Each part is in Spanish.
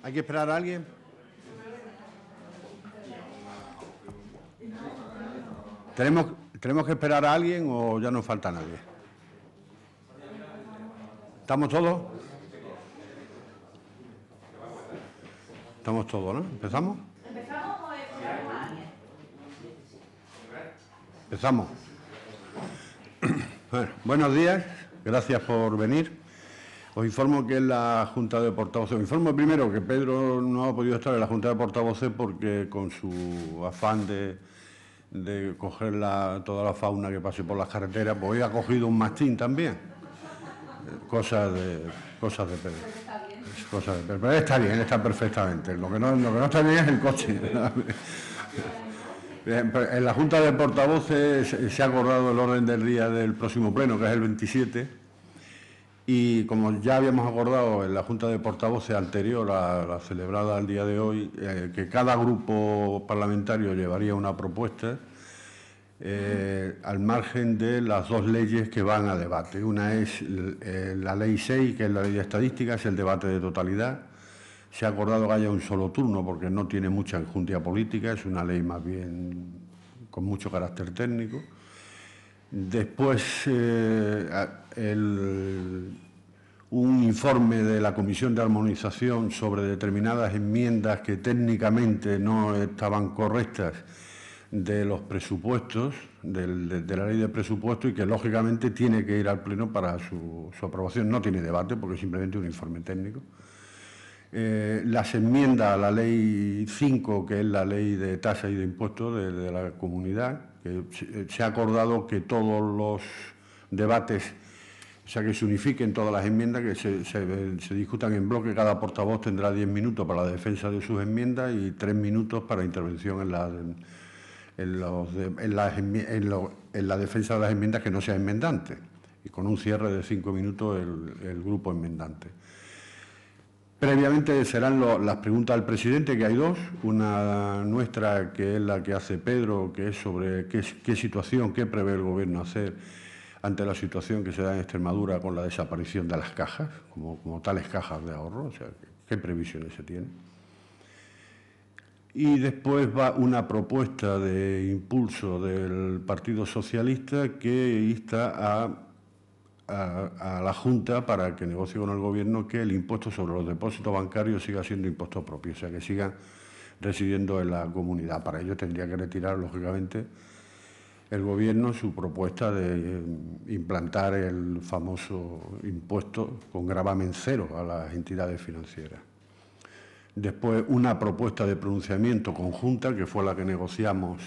¿Hay que esperar a alguien? ¿Tenemos que esperar a alguien o ya no falta nadie? ¿Estamos todos? Estamos todos, ¿no? ¿Empezamos? ¿Empezamos o esperamos a alguien? Empezamos. Bueno, buenos días, gracias por venir. Os informo que en la Junta de Portavoces, os informo primero que Pedro no ha podido estar en la Junta de Portavoces porque con su afán de coger toda la fauna que pase por las carreteras, pues hoy ha cogido un mastín también. Cosas de Pedro. Cosas de Pedro. Pero está bien, está perfectamente. Lo que no está bien es el coche. En la Junta de Portavoces se ha acordado el orden del día del próximo pleno, que es el 27, y como ya habíamos acordado en la Junta de Portavoces anterior a la celebrada al día de hoy, que cada grupo parlamentario llevaría una propuesta al margen de las dos leyes que van a debate. Una es la Ley 6, que es la Ley de Estadística, es el debate de totalidad. Se ha acordado que haya un solo turno porque no tiene mucha enjundia política, es una ley más bien con mucho carácter técnico. Después, un informe de la Comisión de Armonización sobre determinadas enmiendas que técnicamente no estaban correctas de los presupuestos, de la ley de presupuestos, y que lógicamente tiene que ir al Pleno para su aprobación. No tiene debate porque es simplemente un informe técnico. Las enmiendas a la Ley 5, que es la ley de tasas y de impuestos de la comunidad, que se ha acordado que todos los debates, o sea, que se unifiquen todas las enmiendas, que se discutan en bloque. Cada portavoz tendrá 10 minutos para la defensa de sus enmiendas y 3 minutos para intervención en la defensa de las enmiendas que no sea enmendante, y con un cierre de 5 minutos el grupo enmendante. Previamente serán las preguntas al presidente, que hay dos. Una nuestra, que es la que hace Pedro, que es sobre qué situación, qué prevé el Gobierno hacer ante la situación que se da en Extremadura con la desaparición de las cajas, como tales cajas de ahorro, o sea, qué previsiones se tienen. Y después va una propuesta de impulso del Partido Socialista que insta a la Junta para que negocie con el Gobierno que el impuesto sobre los depósitos bancarios siga siendo impuesto propio, o sea, que sigan residiendo en la comunidad. Para ello tendría que retirar, lógicamente, el Gobierno su propuesta de implantar el famoso impuesto con gravamen cero a las entidades financieras. Después, una propuesta de pronunciamiento conjunta, que fue la que negociamos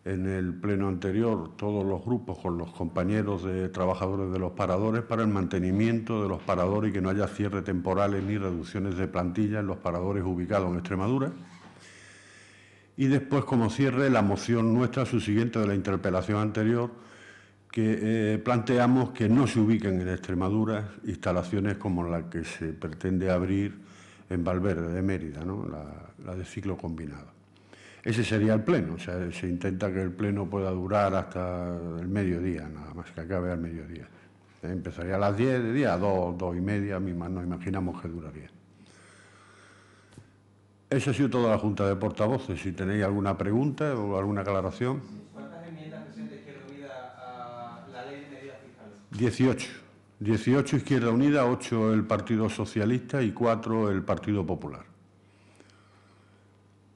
en el pleno anterior, todos los grupos con los compañeros de trabajadores de los paradores, para el mantenimiento de los paradores y que no haya cierre temporales ni reducciones de plantilla en los paradores ubicados en Extremadura. Y después, como cierre, la moción nuestra subsiguiente de la interpelación anterior, que planteamos que no se ubiquen en Extremadura instalaciones como la que se pretende abrir en Valverde de Mérida, ¿no? la de ciclo combinado. Ese sería el pleno, o sea, se intenta que el pleno pueda durar hasta el mediodía, nada más, que acabe al mediodía. Empezaría a las 10 de día, a 2:30, nos imaginamos que duraría. Esa ha sido toda la Junta de Portavoces. Si tenéis alguna pregunta o alguna aclaración. ¿Cuántas enmiendas presenta Izquierda Unida a la ley de medidas fiscales? 18. 18 Izquierda Unida, 8 el Partido Socialista y 4 el Partido Popular.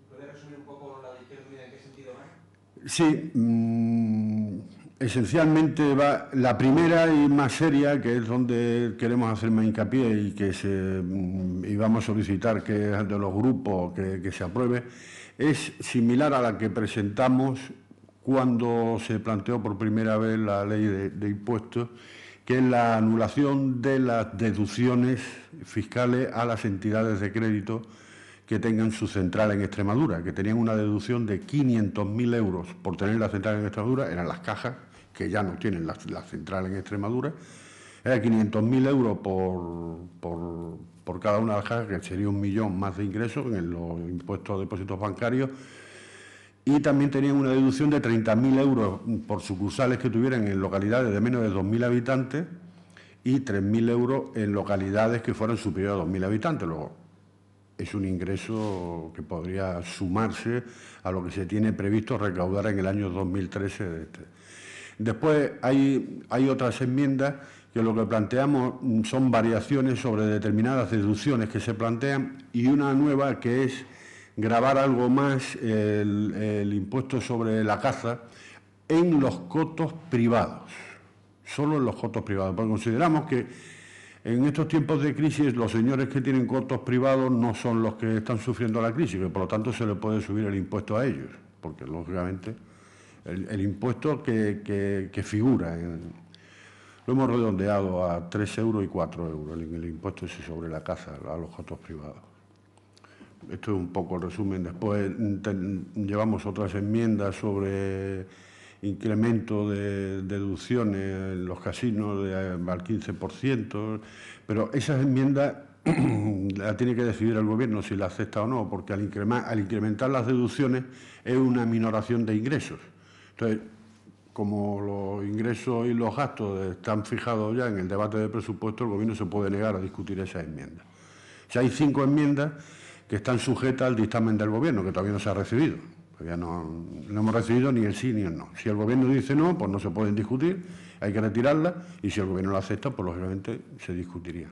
¿Puede resumir un poco la de Izquierda Unida en qué sentido va? Sí, esencialmente va la primera y más seria, que es donde queremos hacer más hincapié y vamos a solicitar que es de los grupos que se apruebe, es similar a la que presentamos cuando se planteó por primera vez la ley de impuestos, que es la anulación de las deducciones fiscales a las entidades de crédito que tengan su central en Extremadura, que tenían una deducción de 500.000 euros por tener la central en Extremadura. Eran las cajas, que ya no tienen la central en Extremadura. Era 500.000 euros por cada una de las cajas, que sería 1 millón más de ingresos en los impuestos a depósitos bancarios. Y también tenían una deducción de 30.000 euros por sucursales que tuvieran en localidades de menos de 2.000 habitantes y 3.000 euros en localidades que fueran superiores a 2.000 habitantes. Luego, es un ingreso que podría sumarse a lo que se tiene previsto recaudar en el año 2013 de este. Después hay otras enmiendas que lo que planteamos son variaciones sobre determinadas deducciones que se plantean y una nueva que es gravar algo más el impuesto sobre la caza en los cotos privados, solo en los cotos privados, porque consideramos que en estos tiempos de crisis los señores que tienen cotos privados no son los que están sufriendo la crisis, que por lo tanto se le puede subir el impuesto a ellos, porque lógicamente el impuesto que figura lo hemos redondeado a 3 euros y 4 euros, el impuesto ese sobre la caza a los cotos privados. Esto es un poco el resumen. Después llevamos otras enmiendas sobre incremento de deducciones en los casinos al 15%, pero esas enmiendas la tiene que decidir el Gobierno si la acepta o no, porque al incrementar las deducciones es una minoración de ingresos. Entonces, como los ingresos y los gastos están fijados ya en el debate de presupuesto, el Gobierno se puede negar a discutir esas enmiendas. O sea, hay 5 enmiendas que están sujetas al dictamen del Gobierno, que todavía no se ha recibido. Todavía no hemos recibido ni el sí ni el no. Si el Gobierno dice no, pues no se pueden discutir, hay que retirarlas, y si el Gobierno la acepta, pues lógicamente se discutiría.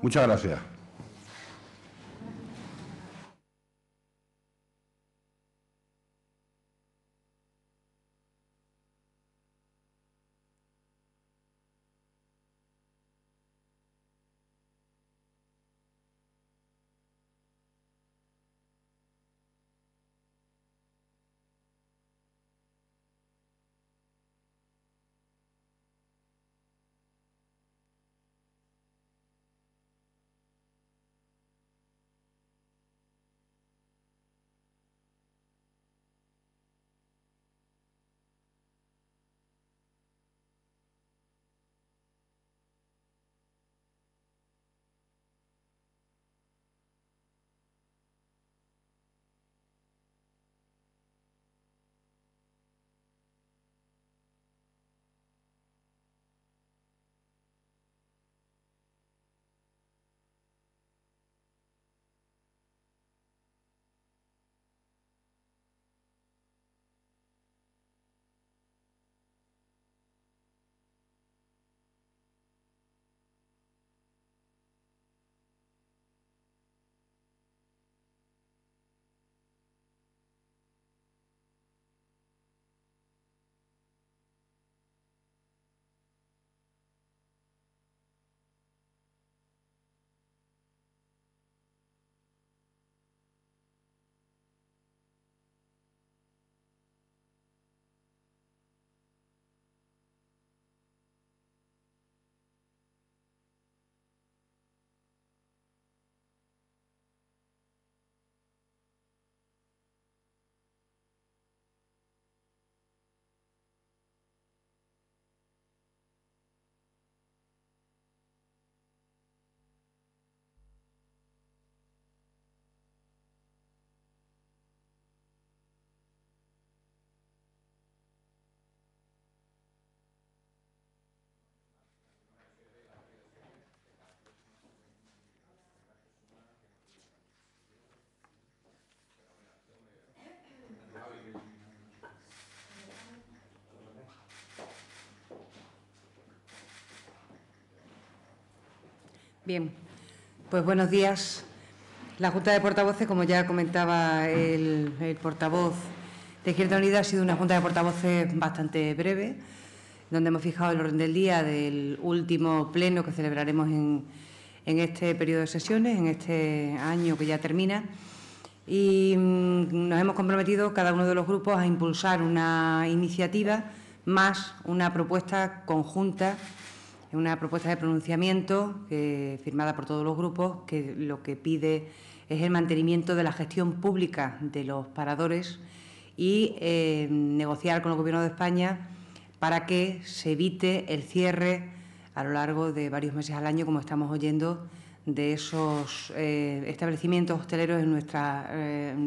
Muchas gracias. Bien, pues buenos días. La Junta de Portavoces, como ya comentaba el portavoz de Izquierda Unida, ha sido una Junta de Portavoces bastante breve, donde hemos fijado el orden del día del último pleno que celebraremos en este periodo de sesiones, en este año que ya termina. Y nos hemos comprometido, cada uno de los grupos, a impulsar una iniciativa más una propuesta conjunta, una propuesta de pronunciamiento firmada por todos los grupos, que lo que pide es el mantenimiento de la gestión pública de los paradores y negociar con el Gobierno de España para que se evite el cierre a lo largo de varios meses al año, como estamos oyendo, de esos establecimientos hosteleros en nuestra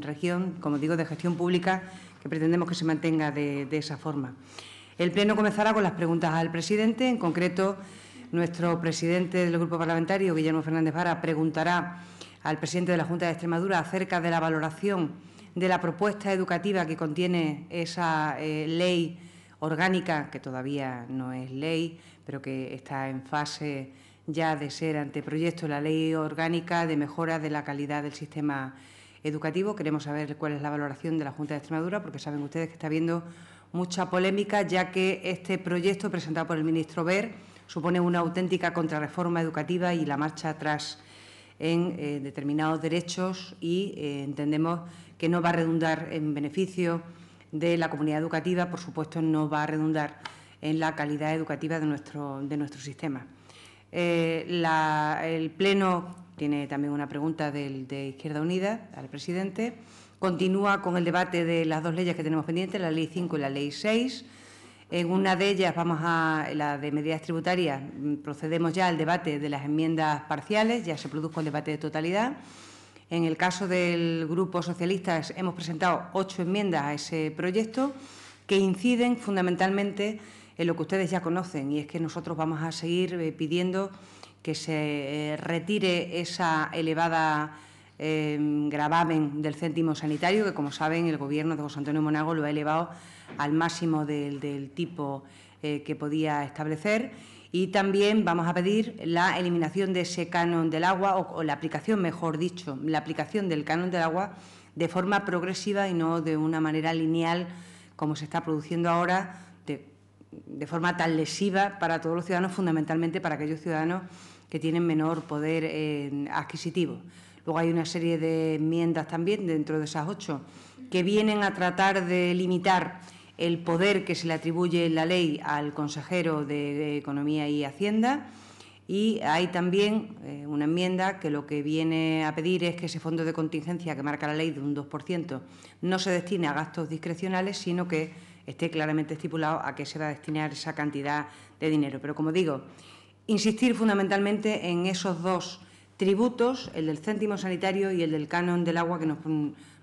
región, como digo, de gestión pública, que pretendemos que se mantenga de esa forma. El Pleno comenzará con las preguntas al presidente. En concreto, nuestro presidente del Grupo Parlamentario, Guillermo Fernández Vara, preguntará al presidente de la Junta de Extremadura acerca de la valoración de la propuesta educativa que contiene esa ley orgánica, que todavía no es ley, pero que está en fase ya de ser anteproyecto, la ley orgánica de mejora de la calidad del sistema educativo. Queremos saber cuál es la valoración de la Junta de Extremadura, porque saben ustedes que está habiendo mucha polémica, ya que este proyecto presentado por el ministro Wert supone una auténtica contrarreforma educativa y la marcha atrás en determinados derechos y entendemos que no va a redundar en beneficio de la comunidad educativa, por supuesto no va a redundar en la calidad educativa de nuestro sistema. El Pleno tiene también una pregunta de Izquierda Unida al presidente. Continúa con el debate de las dos leyes que tenemos pendientes, la Ley 5 y la Ley 6. En una de ellas, la de medidas tributarias, procedemos ya al debate de las enmiendas parciales, ya se produjo el debate de totalidad. En el caso del Grupo Socialista hemos presentado 8 enmiendas a ese proyecto que inciden fundamentalmente en lo que ustedes ya conocen, y es que nosotros vamos a seguir pidiendo que se retire esa elevada gravamen del céntimo sanitario, que, como saben, el Gobierno de José Antonio Monago lo ha elevado al máximo del tipo que podía establecer. Y también vamos a pedir la eliminación de ese canon del agua, o la aplicación, mejor dicho, la aplicación del canon del agua de forma progresiva y no de una manera lineal, como se está produciendo ahora, de forma tan lesiva para todos los ciudadanos, fundamentalmente para aquellos ciudadanos que tienen menor poder adquisitivo. Luego hay una serie de enmiendas también dentro de esas 8 que vienen a tratar de limitar el poder que se le atribuye en la ley al consejero de Economía y Hacienda, y hay también una enmienda que lo que viene a pedir es que ese fondo de contingencia que marca la ley de un 2% no se destine a gastos discrecionales, sino que esté claramente estipulado a qué se va a destinar esa cantidad de dinero. Pero, como digo, insistir fundamentalmente en esos 2 tributos, el del céntimo sanitario y el del canon del agua, que nos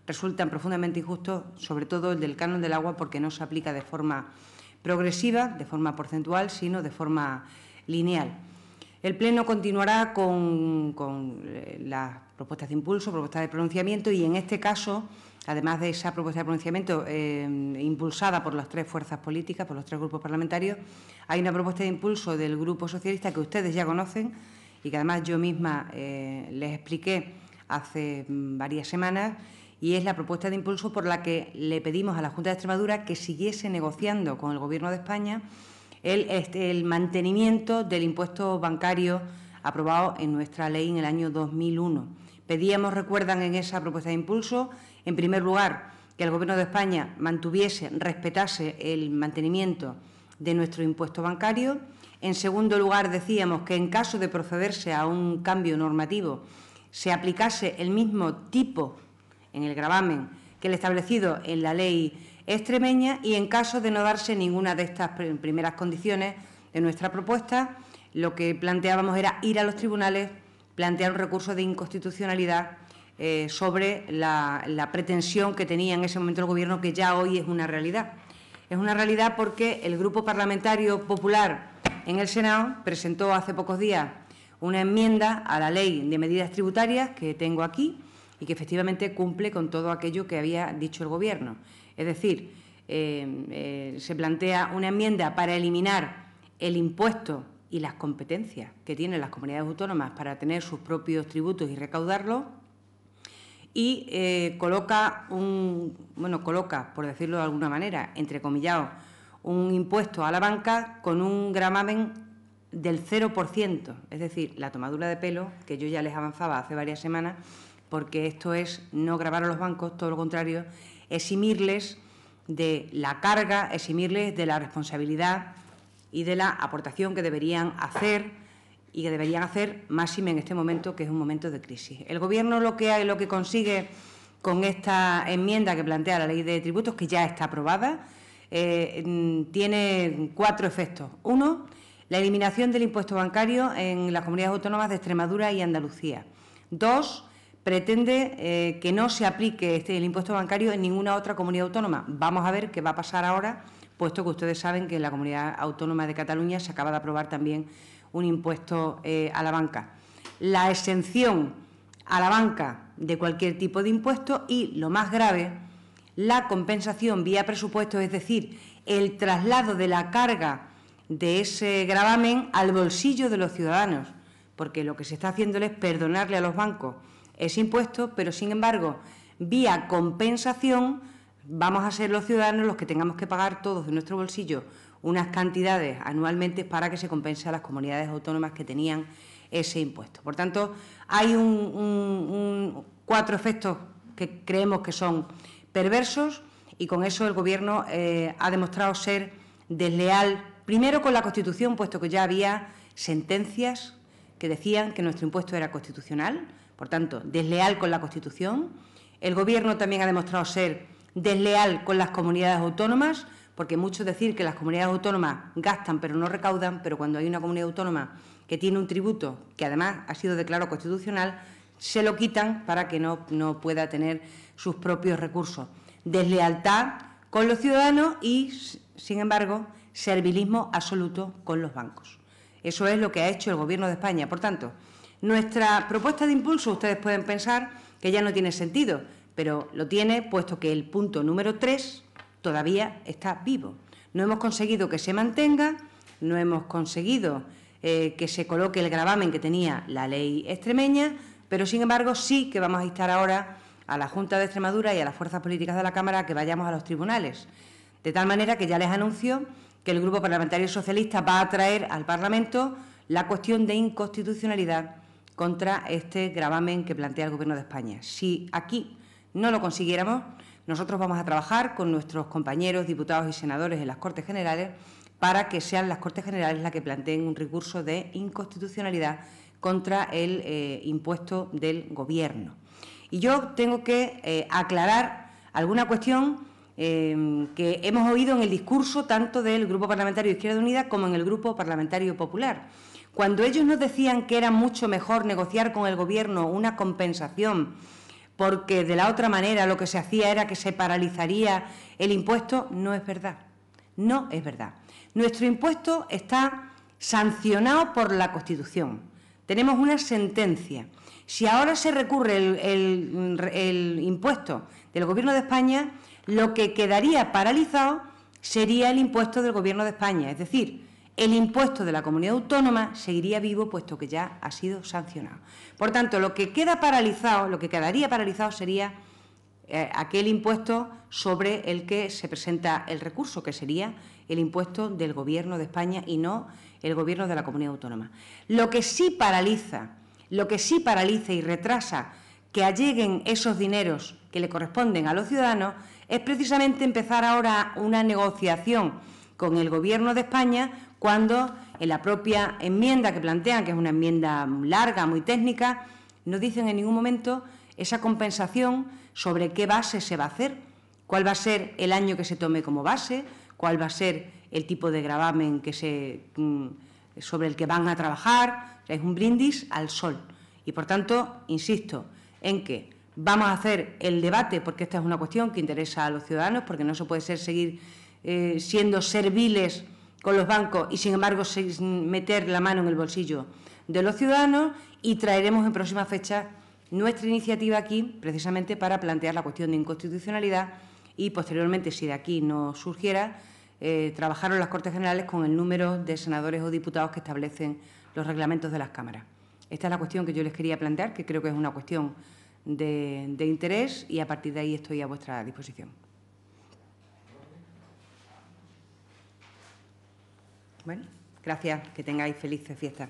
resultan profundamente injustos, sobre todo el del canon del agua, porque no se aplica de forma progresiva, de forma porcentual, sino de forma lineal. El Pleno continuará con las propuestas de impulso, propuestas de pronunciamiento, y en este caso, además de esa propuesta de pronunciamiento impulsada por las 3 fuerzas políticas, por los 3 grupos parlamentarios, hay una propuesta de impulso del Grupo Socialista que ustedes ya conocen y que además yo misma les expliqué hace varias semanas, y es la propuesta de impulso por la que le pedimos a la Junta de Extremadura que siguiese negociando con el Gobierno de España el mantenimiento del impuesto bancario aprobado en nuestra ley en el año 2001. Pedíamos, recuerdan, en esa propuesta de impulso, en primer lugar, que el Gobierno de España respetase el mantenimiento de nuestro impuesto bancario. En segundo lugar, decíamos que en caso de procederse a un cambio normativo se aplicase el mismo tipo en el gravamen que el establecido en la ley extremeña, y en caso de no darse ninguna de estas primeras condiciones de nuestra propuesta, lo que planteábamos era ir a los tribunales, plantear un recurso de inconstitucionalidad sobre la pretensión que tenía en ese momento el Gobierno, que ya hoy es una realidad. Es una realidad porque el Grupo Parlamentario Popular en el Senado presentó hace pocos días una enmienda a la Ley de Medidas Tributarias que tengo aquí y que efectivamente cumple con todo aquello que había dicho el Gobierno. Es decir, se plantea una enmienda para eliminar el impuesto y las competencias que tienen las comunidades autónomas para tener sus propios tributos y recaudarlos, y coloca, por decirlo de alguna manera, entrecomillado, un impuesto a la banca con un gravamen del 0%, es decir, la tomadura de pelo que yo ya les avanzaba hace varias semanas, porque esto es no gravar a los bancos, todo lo contrario, eximirles de la carga, eximirles de la responsabilidad y de la aportación que deberían hacer, y que deberían hacer máxime en este momento, que es un momento de crisis. El Gobierno lo que consigue con esta enmienda que plantea la Ley de Tributos, que ya está aprobada, tiene 4 efectos. 1, la eliminación del impuesto bancario en las comunidades autónomas de Extremadura y Andalucía. 2, pretende que no se aplique el impuesto bancario en ninguna otra comunidad autónoma. Vamos a ver qué va a pasar ahora, puesto que ustedes saben que en la Comunidad Autónoma de Cataluña se acaba de aprobar también un impuesto a la banca. La exención a la banca de cualquier tipo de impuesto y, lo más grave, la compensación vía presupuesto, es decir, el traslado de la carga de ese gravamen al bolsillo de los ciudadanos, porque lo que se está haciendo es perdonarle a los bancos ese impuesto, pero, sin embargo, vía compensación vamos a ser los ciudadanos los que tengamos que pagar todos de nuestro bolsillo unas cantidades anualmente para que se compense a las comunidades autónomas que tenían ese impuesto. Por tanto, hay 4 efectos que creemos que son perversos y con eso el Gobierno ha demostrado ser desleal, primero con la Constitución, puesto que ya había sentencias que decían que nuestro impuesto era constitucional, por tanto, desleal con la Constitución. El Gobierno también ha demostrado ser desleal con las comunidades autónomas, porque mucho decir que las comunidades autónomas gastan pero no recaudan, pero cuando hay una comunidad autónoma que tiene un tributo que además ha sido declarado constitucional, se lo quitan para que no pueda tener sus propios recursos. Deslealtad con los ciudadanos y, sin embargo, servilismo absoluto con los bancos. Eso es lo que ha hecho el Gobierno de España. Por tanto, nuestra propuesta de impulso, ustedes pueden pensar que ya no tiene sentido, pero lo tiene puesto que el punto número 3 todavía está vivo. No hemos conseguido que se mantenga, no hemos conseguido que se coloque el gravamen que tenía la ley extremeña, pero, sin embargo, sí que vamos a instar ahora a la Junta de Extremadura y a las fuerzas políticas de la Cámara a que vayamos a los tribunales. De tal manera que ya les anuncio que el Grupo Parlamentario Socialista va a traer al Parlamento la cuestión de inconstitucionalidad contra este gravamen que plantea el Gobierno de España. Si aquí no lo consiguiéramos, nosotros vamos a trabajar con nuestros compañeros diputados y senadores en las Cortes Generales para que sean las Cortes Generales las que planteen un recurso de inconstitucionalidad contra el impuesto del Gobierno. Y yo tengo que aclarar alguna cuestión que hemos oído en el discurso tanto del Grupo Parlamentario de Izquierda Unida como en el Grupo Parlamentario Popular. Cuando ellos nos decían que era mucho mejor negociar con el Gobierno una compensación porque de la otra manera lo que se hacía era que se paralizaría el impuesto, no es verdad. No es verdad. Nuestro impuesto está sancionado por la Constitución. Tenemos una sentencia. Si ahora se recurre el impuesto del Gobierno de España, lo que quedaría paralizado sería el impuesto del Gobierno de España. Es decir, el impuesto de la comunidad autónoma seguiría vivo, puesto que ya ha sido sancionado. Por tanto, lo que queda paralizado, lo que quedaría paralizado sería aquel impuesto sobre el que se presenta el recurso, que sería el impuesto del Gobierno de España y no el Gobierno de la comunidad autónoma. Lo que sí paraliza y retrasa que alleguen esos dineros que le corresponden a los ciudadanos es precisamente empezar ahora una negociación con el Gobierno de España cuando en la propia enmienda que plantean, que es una enmienda larga, muy técnica, no dicen en ningún momento esa compensación sobre qué base se va a hacer, cuál va a ser el año que se tome como base, cuál va a ser el tipo de gravamen sobre el que van a trabajar. Es un brindis al sol. Y, por tanto, insisto en que vamos a hacer el debate, porque esta es una cuestión que interesa a los ciudadanos, porque no se puede seguir siendo serviles con los bancos y, sin embargo, meter la mano en el bolsillo de los ciudadanos, y traeremos en próximas fechas nuestra iniciativa aquí, precisamente para plantear la cuestión de inconstitucionalidad y, posteriormente, si de aquí no surgiera, trabajar en las Cortes Generales con el número de senadores o diputados que establecen los reglamentos de las cámaras. Esta es la cuestión que yo les quería plantear, que creo que es una cuestión de interés, y a partir de ahí estoy a vuestra disposición. Bueno, gracias, que tengáis felices fiestas.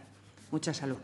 Mucha salud.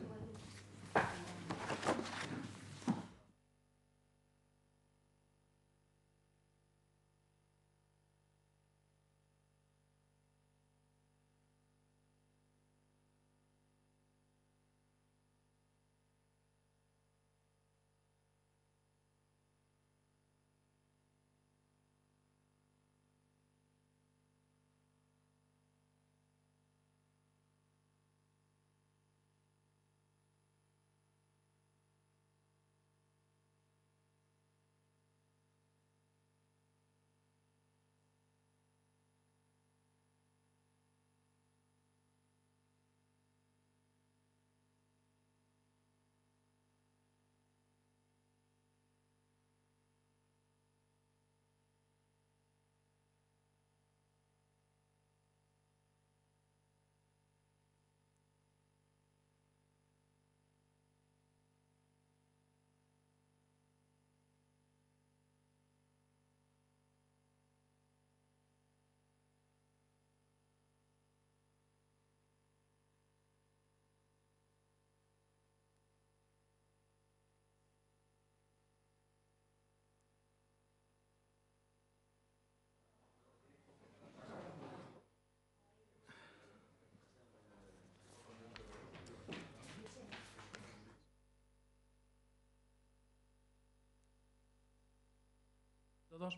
todos.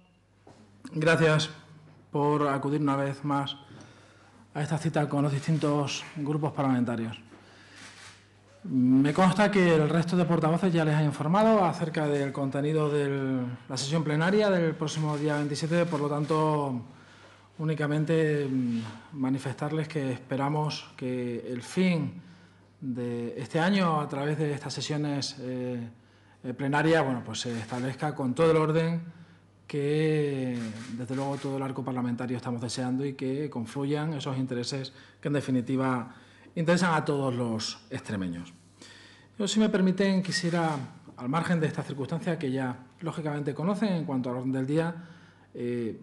Gracias por acudir una vez más a esta cita con los distintos grupos parlamentarios. Me consta que el resto de portavoces ya les ha informado acerca del contenido de la sesión plenaria del próximo día 27, por lo tanto, únicamente manifestarles que esperamos que el fin de este año, a través de estas sesiones plenarias, bueno, pues se establezca con todo el orden que, desde luego, todo el arco parlamentario estamos deseando y que confluyan esos intereses que, en definitiva, interesan a todos los extremeños. Yo, si me permiten, quisiera, al margen de esta circunstancia que ya, lógicamente, conocen en cuanto al orden del día,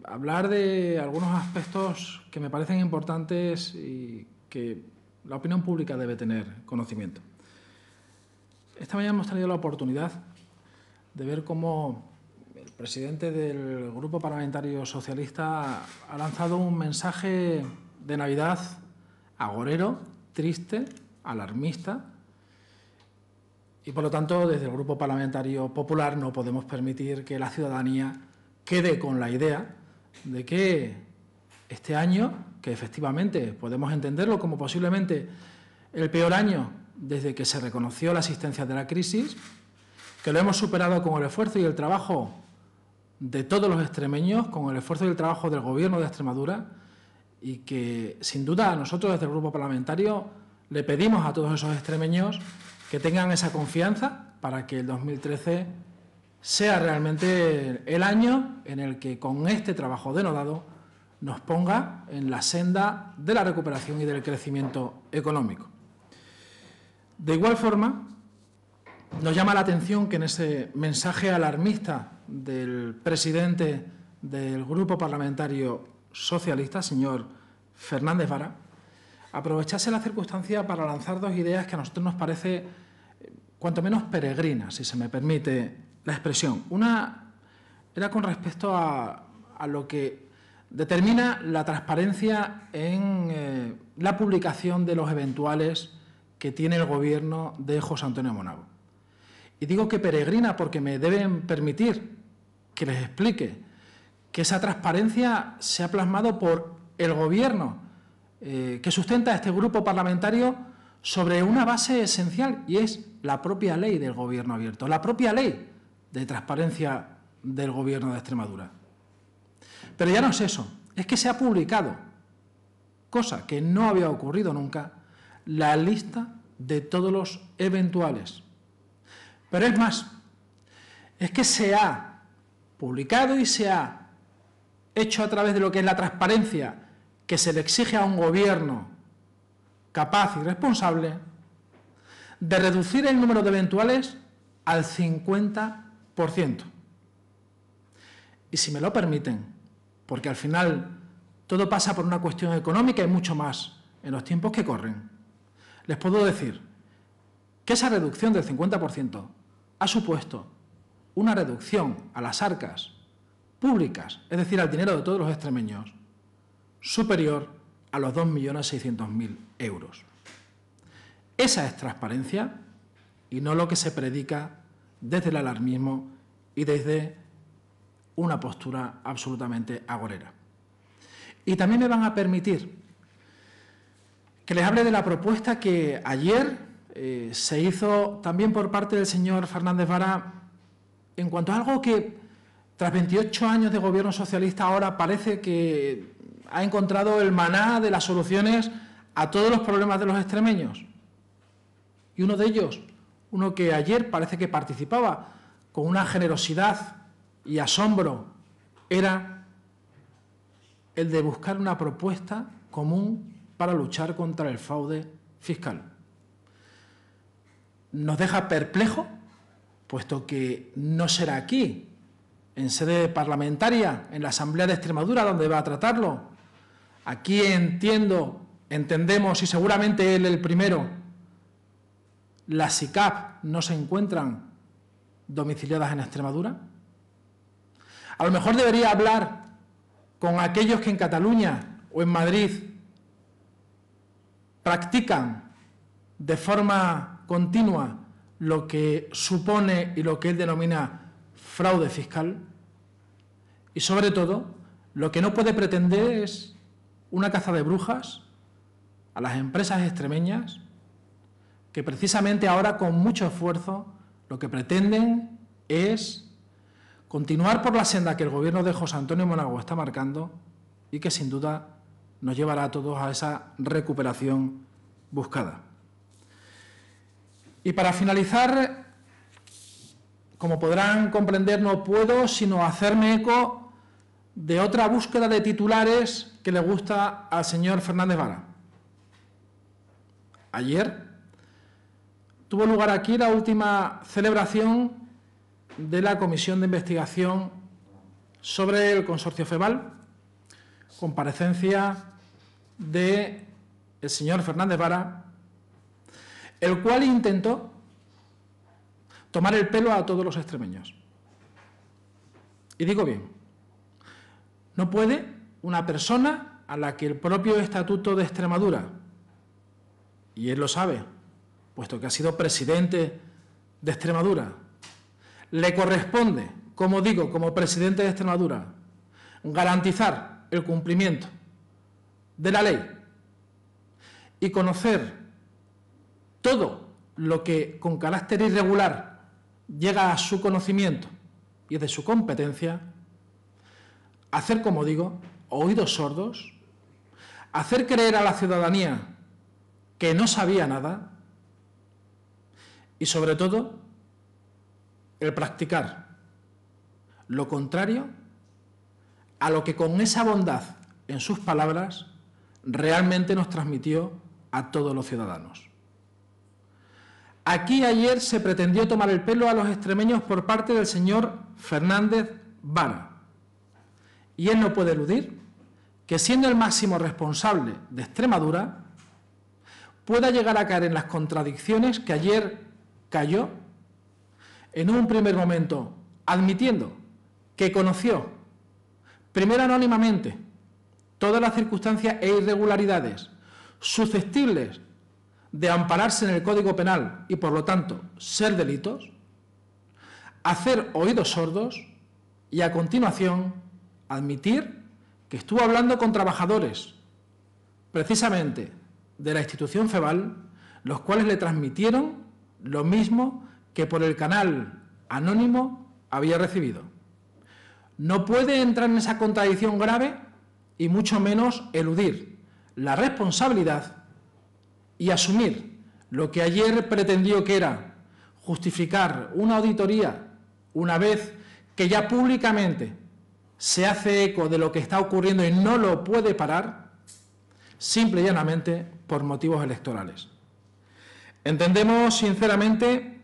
hablar de algunos aspectos que me parecen importantes y que la opinión pública debe tener conocimiento. Esta mañana hemos tenido la oportunidad de ver cómo el presidente del Grupo Parlamentario Socialista ha lanzado un mensaje de Navidad agorero, triste, alarmista, y, por lo tanto, desde el Grupo Parlamentario Popular no podemos permitir que la ciudadanía quede con la idea de que este año, que efectivamente podemos entenderlo como posiblemente el peor año desde que se reconoció la existencia de la crisis, que lo hemos superado con el esfuerzo y el trabajo de todos los extremeños, con el esfuerzo y el trabajo del Gobierno de Extremadura, y que, sin duda, nosotros desde el Grupo Parlamentario le pedimos a todos esos extremeños que tengan esa confianza para que el 2013 sea realmente el año en el que, con este trabajo denodado, nos ponga en la senda de la recuperación y del crecimiento económico. De igual forma, nos llama la atención que en ese mensaje alarmista del presidente del Grupo Parlamentario Socialista, señor Fernández Vara, aprovechase la circunstancia para lanzar dos ideas que a nosotros nos parece, cuanto menos, peregrinas, si se me permite la expresión. Una era con respecto a lo que determina la transparencia en la publicación de los eventuales que tiene el Gobierno de José Antonio Monago. Y digo que peregrina porque me deben permitir que les explique que esa transparencia se ha plasmado por el Gobierno que sustenta este grupo parlamentario sobre una base esencial, y es la propia ley del Gobierno abierto, la propia ley de transparencia del Gobierno de Extremadura. Pero ya no es eso, es que se ha publicado, cosa que no había ocurrido nunca, la lista de todos los eventuales. Pero es más, es que se ha publicado y se ha hecho a través de lo que es la transparencia que se le exige a un gobierno capaz y responsable de reducir el número de eventuales al 50%. Y si me lo permiten, porque al final todo pasa por una cuestión económica y mucho más en los tiempos que corren, les puedo decir que esa reducción del 50% ha supuesto una reducción a las arcas públicas, es decir, al dinero de todos los extremeños, superior a los 2.600.000 euros. Esa es transparencia y no lo que se predica desde el alarmismo y desde una postura absolutamente agorera. Y también me van a permitir que les hable de la propuesta que ayer se hizo también por parte del señor Fernández Vara en cuanto a algo que, tras 28 años de gobierno socialista, ahora parece que ha encontrado el maná de las soluciones a todos los problemas de los extremeños. Y uno de ellos, uno que ayer parece que participaba con una generosidad y asombro, era el de buscar una propuesta común para luchar contra el fraude fiscal. Nos deja perplejo, puesto que no será aquí, en sede parlamentaria, en la Asamblea de Extremadura, donde va a tratarlo. Aquí entendemos, y seguramente él el primero, las SICAP no se encuentran domiciliadas en Extremadura. A lo mejor debería hablar con aquellos que en Cataluña o en Madrid practican de forma continua lo que supone y lo que él denomina fraude fiscal, Y sobre todo, lo que no puede pretender es una caza de brujas a las empresas extremeñas que precisamente ahora con mucho esfuerzo lo que pretenden es continuar por la senda que el gobierno de José Antonio Monago está marcando y que sin duda nos llevará a todos a esa recuperación buscada. Y para finalizar, como podrán comprender, no puedo sino hacerme eco de otra búsqueda de titulares que le gusta al señor Fernández Vara. Ayer tuvo lugar aquí la última celebración de la Comisión de Investigación sobre el Consorcio FEVAL, comparecencia del señor Fernández Vara, el cual intentó tomar el pelo a todos los extremeños. Y digo bien, no puede una persona a la que el propio Estatuto de Extremadura, y él lo sabe, puesto que ha sido presidente de Extremadura, le corresponde, como digo, como presidente de Extremadura, garantizar el cumplimiento de la ley y conocer todo lo que con carácter irregular llega a su conocimiento y es de su competencia, hacer, como digo, oídos sordos, hacer creer a la ciudadanía que no sabía nada y, sobre todo, el practicar lo contrario a lo que con esa bondad en sus palabras realmente nos transmitió a todos los ciudadanos. Aquí ayer se pretendió tomar el pelo a los extremeños por parte del señor Fernández Vara. Y él no puede eludir que, siendo el máximo responsable de Extremadura, pueda llegar a caer en las contradicciones que ayer cayó, en un primer momento admitiendo que conoció, primero anónimamente, todas las circunstancias e irregularidades susceptibles de ampararse en el Código Penal y, por lo tanto, ser delitos, hacer oídos sordos y, a continuación, admitir que estuvo hablando con trabajadores, precisamente de la institución FEVAL, los cuales le transmitieron lo mismo que por el canal anónimo había recibido. No puede entrar en esa contradicción grave y mucho menos eludir la responsabilidad y asumir lo que ayer pretendió, que era justificar una auditoría una vez que ya públicamente se hace eco de lo que está ocurriendo y no lo puede parar, simple y llanamente por motivos electorales. Entendemos sinceramente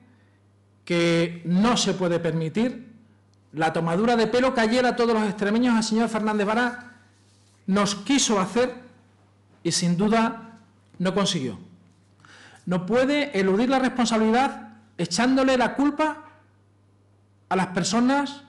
que no se puede permitir la tomadura de pelo que ayer a todos los extremeños el señor Fernández Vara nos quiso hacer y sin duda no consiguió. No puede eludir la responsabilidad echándole la culpa a las personas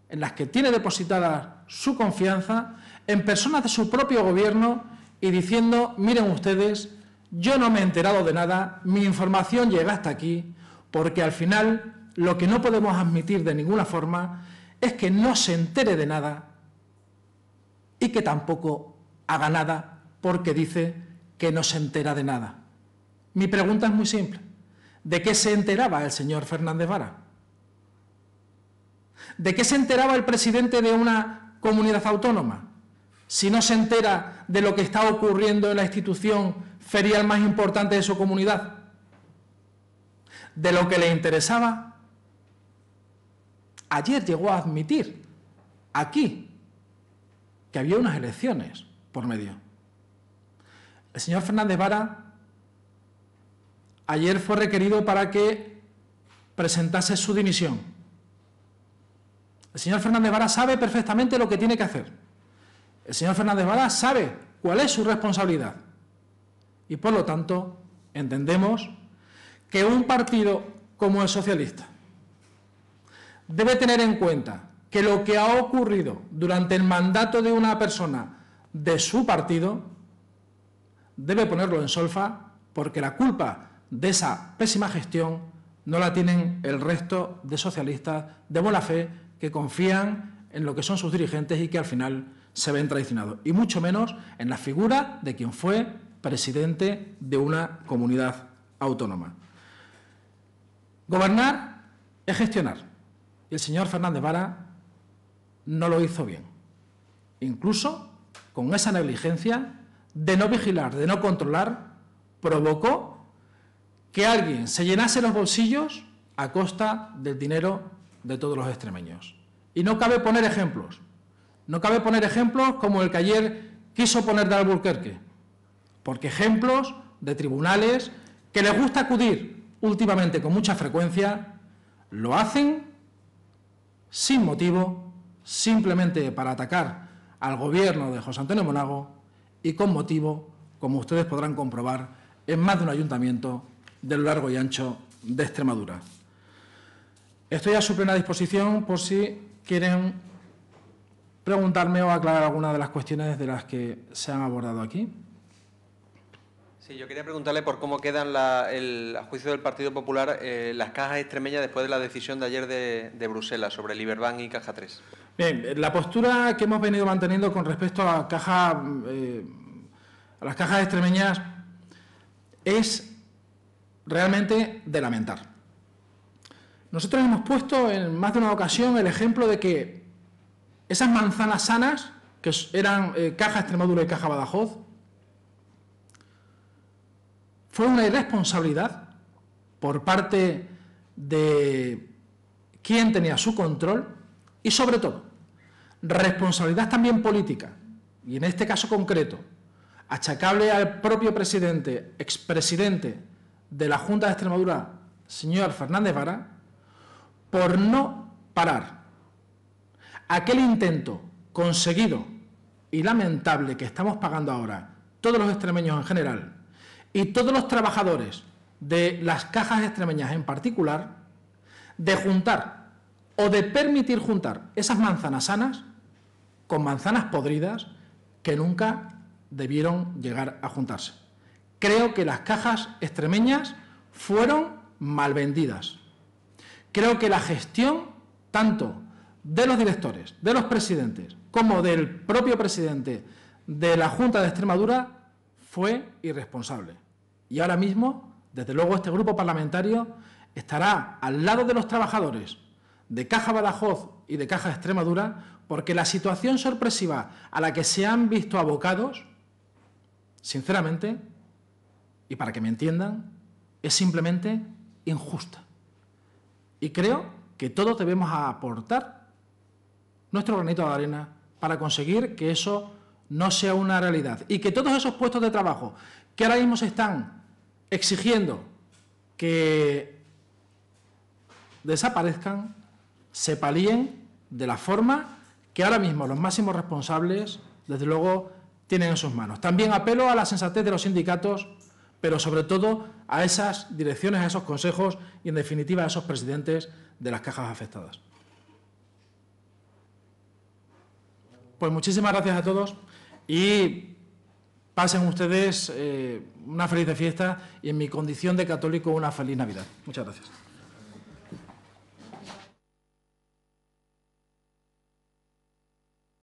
en las que tiene depositada su confianza, en personas de su propio gobierno, y diciendo: miren ustedes, yo no me he enterado de nada, mi información llega hasta aquí, porque al final lo que no podemos admitir de ninguna forma es que no se entere de nada y que tampoco haga nada porque dice que no se entera de nada. Mi pregunta es muy simple: ¿de qué se enteraba el señor Fernández Vara? ¿De qué se enteraba el presidente de una comunidad autónoma si no se entera de lo que está ocurriendo en la institución ferial más importante de su comunidad? De lo que le interesaba, ayer llegó a admitir aquí que había unas elecciones por medio. El señor Fernández Vara ayer fue requerido para que presentase su dimisión. El señor Fernández Vara sabe perfectamente lo que tiene que hacer. El señor Fernández Vara sabe cuál es su responsabilidad. Y, por lo tanto, entendemos que un partido como el socialista debe tener en cuenta que lo que ha ocurrido durante el mandato de una persona de su partido debe ponerlo en solfa, porque la culpa de esa pésima gestión no la tienen el resto de socialistas de buena fe que confían en lo que son sus dirigentes y que al final se ven traicionados, y mucho menos en la figura de quien fue presidente de una comunidad autónoma. Gobernar es gestionar, y el señor Fernández Vara no lo hizo bien, incluso con esa negligencia de no vigilar, de no controlar, provocó que alguien se llenase los bolsillos a costa del dinero de todos los extremeños. Y no cabe poner ejemplos. No cabe poner ejemplos como el que ayer quiso poner de Alburquerque, porque ejemplos de tribunales que les gusta acudir últimamente con mucha frecuencia, lo hacen sin motivo, simplemente para atacar al gobierno de José Antonio Monago y con motivo, como ustedes podrán comprobar, en más de un ayuntamiento de lo largo y ancho de Extremadura. Estoy a su plena disposición por si quieren preguntarme o aclarar alguna de las cuestiones de las que se han abordado aquí. Sí, yo quería preguntarle por cómo quedan, a juicio del Partido Popular, las cajas extremeñas después de la decisión de ayer de Bruselas sobre Liberbank y Caja 3. Bien, la postura que hemos venido manteniendo con respecto a las cajas extremeñas es realmente de lamentar. Nosotros hemos puesto en más de una ocasión el ejemplo de que esas manzanas sanas, que eran Caja Extremadura y Caja Badajoz, fue una irresponsabilidad por parte de quien tenía su control y, sobre todo, responsabilidad también política, y en este caso concreto, achacable al propio presidente, expresidente de la Junta de Extremadura, señor Fernández Vara, por no parar aquel intento conseguido y lamentable que estamos pagando ahora todos los extremeños en general y todos los trabajadores de las cajas extremeñas en particular, de juntar o de permitir juntar esas manzanas sanas con manzanas podridas que nunca debieron llegar a juntarse. Creo que las cajas extremeñas fueron mal vendidas. Creo que la gestión, tanto de los directores, de los presidentes, como del propio presidente de la Junta de Extremadura, fue irresponsable. Y ahora mismo, desde luego, este grupo parlamentario estará al lado de los trabajadores de Caja Badajoz y de Caja Extremadura, porque la situación sorpresiva a la que se han visto abocados, sinceramente, y para que me entiendan, es simplemente injusta. Y creo que todos debemos aportar nuestro granito de arena para conseguir que eso no sea una realidad y que todos esos puestos de trabajo que ahora mismo se están exigiendo que desaparezcan, se palíen de la forma que ahora mismo los máximos responsables, desde luego, tienen en sus manos. También apelo a la sensatez de los sindicatos, pero sobre todo a esas direcciones, a esos consejos y, en definitiva, a esos presidentes de las cajas afectadas. Pues muchísimas gracias a todos y pasen ustedes una feliz fiesta y, en mi condición de católico, una feliz Navidad. Muchas gracias.